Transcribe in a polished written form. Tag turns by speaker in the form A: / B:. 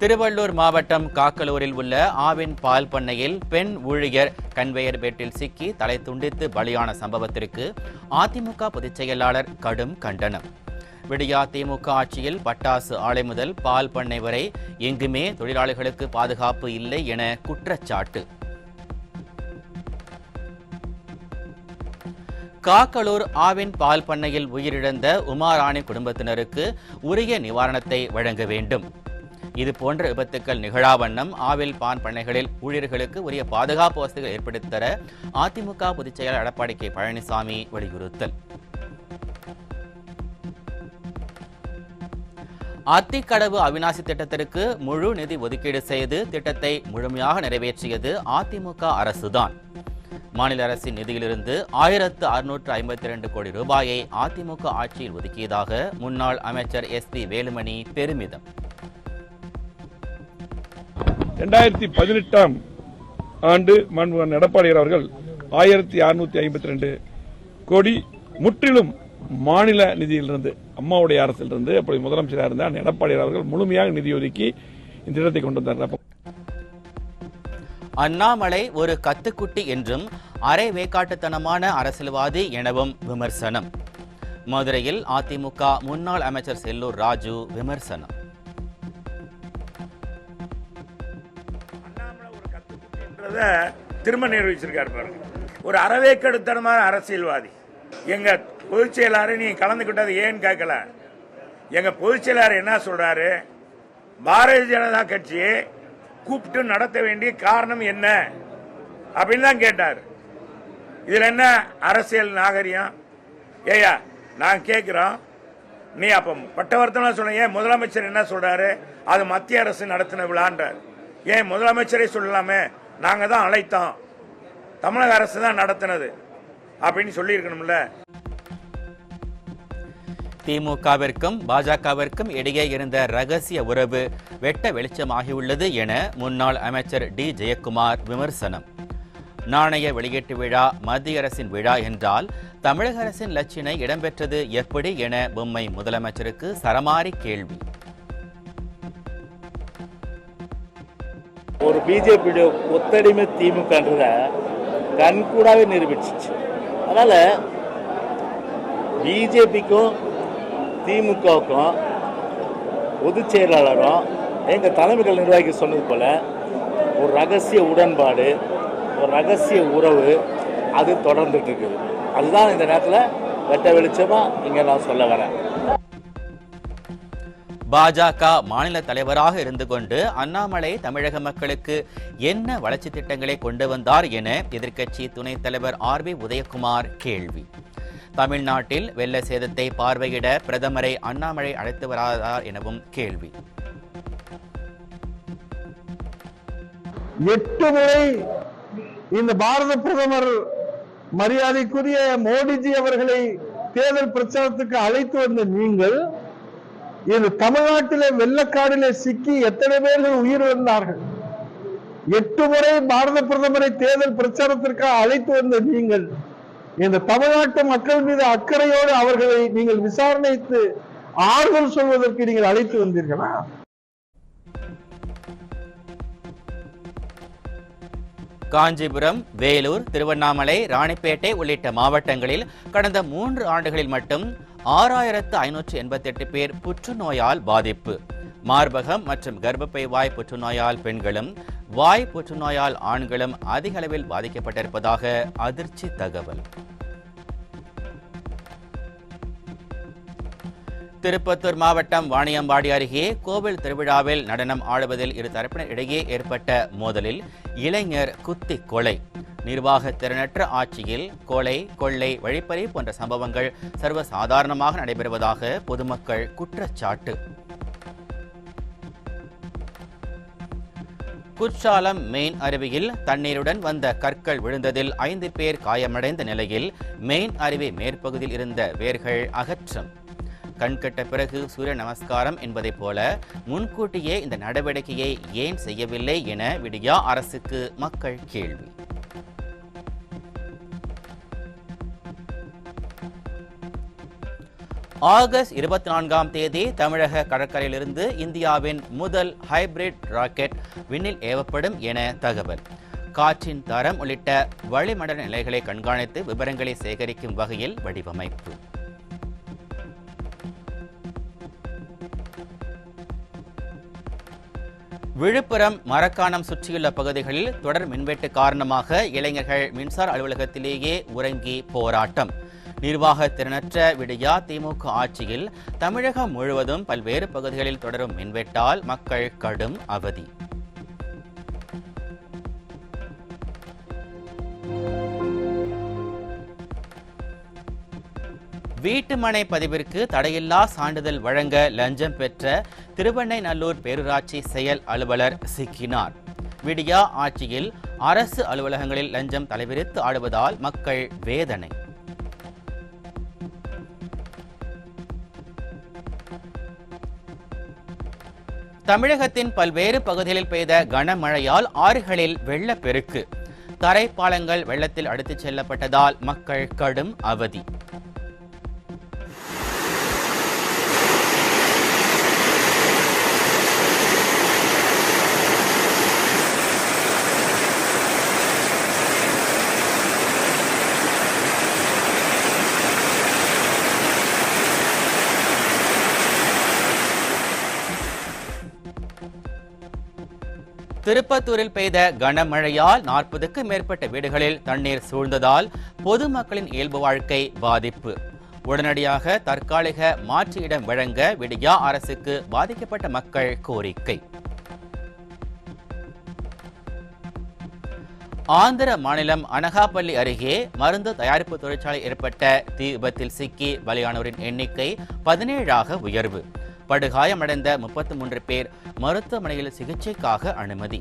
A: திருவள்ளூர் மாவட்டம் காக்கலூரில் உள்ள ஆவின் பால் பண்ணையில் பெண் ஊழியர் கன்வேயர் பெல்ட்டில் சிக்கி தலை துண்டித்து பலியான சம்பவத்திற்கு அதிமுக பொதுச் செயலாளர் கடும் கண்டனம். விடியா திமுக ஆட்சியில் பட்டாசு ஆலை முதல் பால் பண்ணை வரை எங்குமே தொழிலாளர்களுக்கு பாதுகாப்பு இல்லை என குற்றச்சாட்டு. காக்கலூர் ஆவின் பால் பண்ணையில் உயிரிழந்த உமாராணி குடும்பத்தினருக்கு உரிய நிவாரணத்தை வழங்க வேண்டும். இதுபோன்ற விபத்துக்கள் நிகழாவண்ணம் ஆவில் பால் பண்ணைகளில் ஊழியர்களுக்கு உரிய பாதுகாப்பு வசதிகள் ஏற்படுத்தி தர அதிமுக பொதுச் செயலாளர் எடப்பாடி கே பழனிசாமி வலியுறுத்தல். அத்திக்கடவு அவிநாசி திட்டத்திற்கு முழு நிதி ஒதுக்கீடு செய்து திட்டத்தை முழுமையாக நிறைவேற்றியது அதிமுக அரசுதான். மாநில அரசின் நிதியிலிருந்து 1652 கோடி ரூபாயை அதிமுக ஆட்சியில் ஒதுக்கியதாக முன்னாள் அமைச்சர் SP வேலுமணி பெருமிதம்.
B: 2018ஆம் ஆண்டு மாண்புமிகு எடப்பாடியார் அவர்கள் 1652 கோடி முற்றிலும் மாநில நிதியிலிருந்து, அம்மாவுடைய அரசிலிருந்து, அப்படி முதலமைச்சராக இருந்த எடப்பாடியார் அவர்கள் முழுமையாக நிதி ஒதுக்கி இந்த திட்டத்தை கொண்டு வந்தார்.
A: அண்ணாமலை ஒரு கத்துக்குட்டி என்றும் அரை வேக்காட்டுத்தனமான அரசியல்வாதி எனவும் விமர்சனம். மதுரையில் அதிமுக முன்னாள் அமைச்சர் செல்லூர் ராஜு விமர்சனம்.
C: திரும்ப நிரூபிச்சிருக்காரு பாருங்க. ஒரு அறவேக்கடுத்தனமான அரசியல்வாதி. எங்க பொதுச் செயலாளர் நீ கலந்துகிட்டது ஏன்னு கேட்கல. எங்க பொதுச் செயலாளர் என்ன சொல்றாரு, பாரதிய ஜனதா கட்சியை கூப்பிட்டு நடத்த வேண்டிய காரணம் என்ன அப்படின்னு தான் கேட்டார். இதுல என்ன அரசியல் நாகரிகம்? ஏயா நான் கேட்கிறோம், நீ அப்ப பட்டவர்த்தனா சொன்ன, ஏன் முதலமைச்சர் என்ன சொல்றாரு, அது மத்திய அரசு நடத்தின விழான்றார். ஏன் முதலமைச்சரை சொல்லலாமே, நாங்க தான் அழைத்தோம், தமிழக அரசு தான் நடத்தினது அப்படின்னு சொல்லி இருக்கணும்ல.
A: திமுகவிற்கும் பாஜகவிற்கும் இடையே இருந்த ரகசிய உறவு வெட்ட வெளிச்சமாகியுள்ளது என முன்னாள் அமைச்சர் டி ஜெயக்குமார் விமர்சனம். நாணய வெளியீட்டு விழா மத்திய அரசின் விழா என்றால் தமிழக அரசின் லட்சினை இடம்பெற்றது எப்படி என பொம்மை முதலமைச்சருக்கு சரமாரி கேள்வி.
D: ஒரு பிஜேபி ஒத்தடிமை திமுகன்றத கண்கூடாவே நிரூபிச்சிச்சு. அதனால பிஜேபிக்கும் திமுகவுக்கும் பொதுச் செயலாளரும் எங்க தலைமைகள் நிர்வாகி சொன்னது போல ஒரு ரகசிய உடன்பாடு, ஒரு ரகசிய உறவு அது தொடர்ந்துட்டு இருக்குது. அதுதான் இந்த நேரத்தில் வெட்ட வெளிச்சமா இங்க நான் சொல்ல வரேன்.
A: பாஜக மாநில தலைவராக இருந்து கொண்டு அண்ணாமலை தமிழக மக்களுக்கு என்ன வளர்ச்சி திட்டங்களை கொண்டு வந்தார் என எதிர்க்கட்சி துணைத் தலைவர் RB உதயகுமார் கேள்வி. தமிழ்நாட்டில் வெள்ள சேதத்தை பார்வையிட பிரதமரை அண்ணாமலை அழைத்து வராதார் எனவும் கேள்வி.
E: 8 முறை இந்த பாரத பிரதமர் மரியாதைக்குரிய மோடிஜி அவர்களை தேர்தல் பிரச்சாரத்துக்கு அழைத்து வந்த நீங்கள் இந்த தமிழ்நாட்டிலே வெள்ளக்காடிலே சிக்கி எத்தனை பேர்கள் உயிரிழந்தார்கள்? 8 முறை பாரத பிரதமரை தேர்தல் பிரச்சாரத்திற்காக அழைத்து வந்த நீங்கள் இந்த தமிழ்நாட்டு மக்கள் மீது அக்கறையோடு அவர்களை நீங்கள் விசாரணைத்து ஆறுதல் சொல்வதற்கு நீங்கள் அழைத்து வந்தீர்களா?
A: காஞ்சிபுரம், வேலூர், திருவண்ணாமலை, ராணிப்பேட்டை உள்ளிட்ட மாவட்டங்களில் கடந்த 3 ஆண்டுகளில் மட்டும் 6588 பேர் புற்றுநோயால் பாதிப்பு. மார்பகம் மற்றும் கர்ப்பப்பை வாய் புற்றுநோயால் பெண்களும், வாய் புற்றுநோயால் ஆண்களும் அதிக அளவில் பாதிக்கப்பட்டிருப்பதாக அதிர்ச்சி தகவல். திருப்பத்தூர் மாவட்டம் வாணியம்பாடி அருகே கோவில் திருவிழாவில் நடனம் ஆடுவதில் இரு தரப்பினர் இடையே ஏற்பட்ட மோதலில் இளைஞர் குத்தி கொலை. நிர்வாக திறனற்ற ஆட்சியில் கொலை, கொள்ளை, வழிப்பறி போன்ற சம்பவங்கள் சர்வசாதாரணமாக நடைபெறுவதாக பொதுமக்கள் குற்றச்சாட்டு. குற்றாலம் மெயின் அருவியில் தண்ணீருடன் வந்த கற்கள் விழுந்ததில் 5 பேர் காயமடைந்த நிலையில் மெயின் அருவி மேற்பகுதியில் இருந்த வேர்கள் அகற்றம். கண்கட்ட பிறகு சூரிய நமஸ்காரம் என்பதைப் போல முன்கூட்டியே இந்த நடவடிக்கையை ஏன் செய்யவில்லை என விடியா அரசுக்கு மக்கள் கேள்வி. ஆகஸ்ட் 24ஆம் தேதி தமிழக கடற்கரையிலிருந்து இந்தியாவின் முதல் ஹைபிரிட் ராக்கெட் விண்ணில் ஏவப்படும் என தகவல். காற்றின் தரம் உள்ளிட்ட வளிமண்டல நிலைகளை கண்காணித்து விவரங்களை சேகரிக்கும் வகையில் வடிவமைப்பு. விழுப்புரம் மரக்காணம் சுற்றியுள்ள பகுதிகளில் தொடர் மின்வெட்டு காரணமாக இளைஞர்கள் மின்சார அலுவலகத்திலேயே உறங்கி போராட்டம். நிர்வாக திறனற்ற விடியா திமுக ஆட்சியில் தமிழகம் முழுவதும் பல்வேறு பகுதிகளில் தொடரும் மின்வெட்டால் மக்கள் கடும் அவதி. வீட்டுமனை பதிவிற்கு தடையில்லா சான்றிதழ் வழங்க லஞ்சம் பெற்ற திருவெண்ணைநல்லூர் பேரூராட்சி செயல் அலுவலர் சிக்கினார். விடியா ஆட்சியில் அரசு அலுவலகங்களில் லஞ்சம் தலைவிரித்து ஆடுவதால் மக்கள் வேதனை. தமிழகத்தின் பல்வேறு பகுதிகளில் பெய்த கனமழையால் ஆறுகளில் வெள்ளப்பெருக்கு. தரைப்பாலங்கள் வெள்ளத்தில் அடித்துச் செல்லப்பட்டதால் மக்கள் கடும் அவதி. திருப்பத்தூரில் பெய்த கனமழையால் 40க்கும் மேற்பட்ட வீடுகளில் தண்ணீர் சூழ்ந்ததால் பொதுமக்களின் இயல்பு வாழ்க்கை பாதிப்பு. உடனடியாக தற்காலிக மாற்று இடம் வழங்க விடியா அரசுக்கு பாதிக்கப்பட்ட மக்கள் கோரிக்கை. ஆந்திர மாநிலம் அனகாப்பள்ளி அருகே மருந்து தயாரிப்பு தொழிற்சாலை ஏற்பட்ட தீ விபத்தில் சிக்கி பலியானோரின் எண்ணிக்கை 17ஆக உயர்வு. படுகாயமடைந்த 33 பேர் மருத்துவமனையில் சிகிச்சைக்காக அனுமதி.